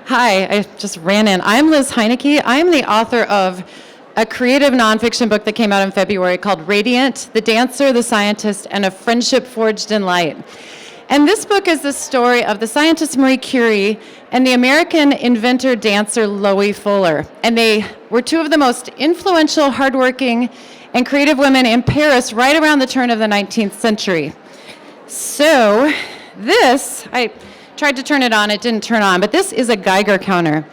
Hi, I just ran in. I'm Liz Heinecke. I'm the author of a creative nonfiction book that came out in February called Radiant, The Dancer, the Scientist, and a Friendship Forged in Light. And this book is the story of the scientist Marie Curie and the American inventor-dancer Loie Fuller. And they were two of the most influential, hardworking, and creative women in Paris right around the turn of the 19th century. So this, I tried to turn it on, it didn't turn on, but this is a Geiger counter.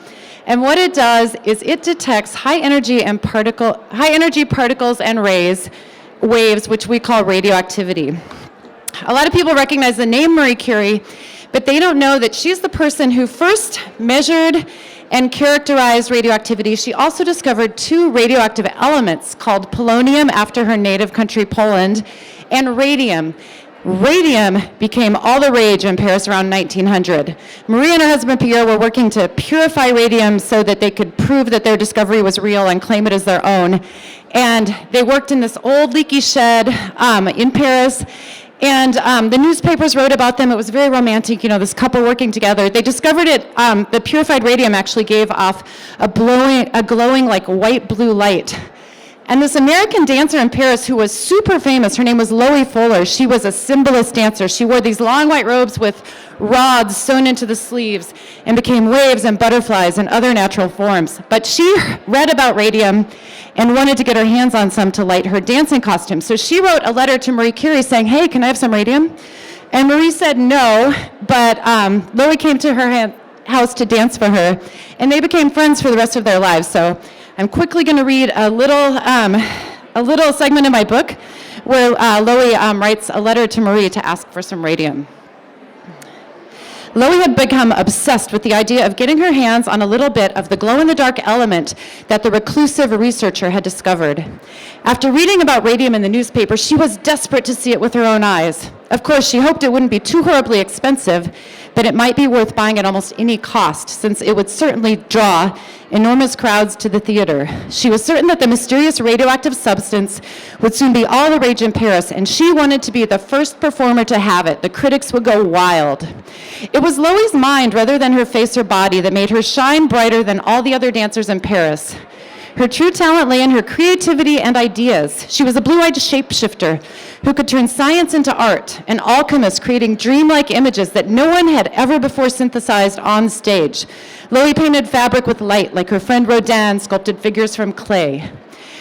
And what it does is it detects high energy particles and waves, which we call radioactivity. A lot of people recognize the name Marie Curie, but they don't know that she's the person who first measured and characterized radioactivity. She also discovered two radioactive elements called polonium, after her native country, Poland, and radium. Radium became all the rage in Paris around 1900. Marie and her husband Pierre were working to purify radium so that they could prove that their discovery was real and claim it as their own. And they worked in this old leaky shed in Paris. And the newspapers wrote about them. It was very romantic, you know, this couple working together. They discovered it, the purified radium actually gave off a glowing like white blue light. And this American dancer in Paris who was super famous, her name was Loie Fuller. She was a symbolist dancer. She wore these long white robes with rods sewn into the sleeves and became waves and butterflies and other natural forms. But she read about radium and wanted to get her hands on some to light her dancing costume. So she wrote a letter to Marie Curie saying, hey, can I have some radium? And Marie said no, but Loie came to her house to dance for her, and they became friends for the rest of their lives. So I'm quickly going to read a little segment in my book where Loie writes a letter to Marie to ask for some radium. Loie had become obsessed with the idea of getting her hands on a little bit of the glow-in-the-dark element that the reclusive researcher had discovered. After reading about radium in the newspaper, she was desperate to see it with her own eyes. Of course, she hoped it wouldn't be too horribly expensive, but it might be worth buying at almost any cost, since it would certainly draw enormous crowds to the theater. She was certain that the mysterious radioactive substance would soon be all the rage in Paris, and she wanted to be the first performer to have it. The critics would go wild. It was Loie's mind rather than her face or body that made her shine brighter than all the other dancers in Paris. Her true talent lay in her creativity and ideas. She was a blue-eyed shapeshifter who could turn science into art, an alchemist creating dreamlike images that no one had ever before synthesized on stage. Loie painted fabric with light, like her friend Rodin sculpted figures from clay.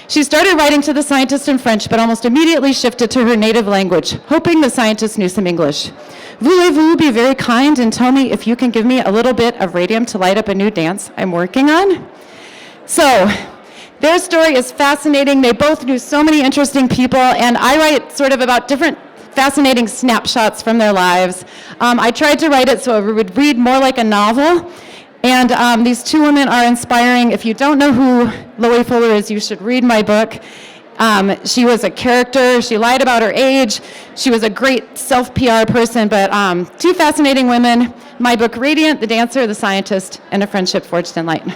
She started writing to the scientist in French, but almost immediately shifted to her native language, hoping the scientist knew some English. Voulez-vous be very kind and tell me if you can give me a little bit of radium to light up a new dance I'm working on? So, their story is fascinating. They both knew so many interesting people, and I write sort of about different fascinating snapshots from their lives. I tried to write it so it would read more like a novel, and these two women are inspiring. If you don't know who Loie Fuller is, you should read my book. She was a character. She lied about her age. She was a great self-PR person, but two fascinating women. My book, Radiant, The Dancer, The Scientist, and a Friendship Forged in Light.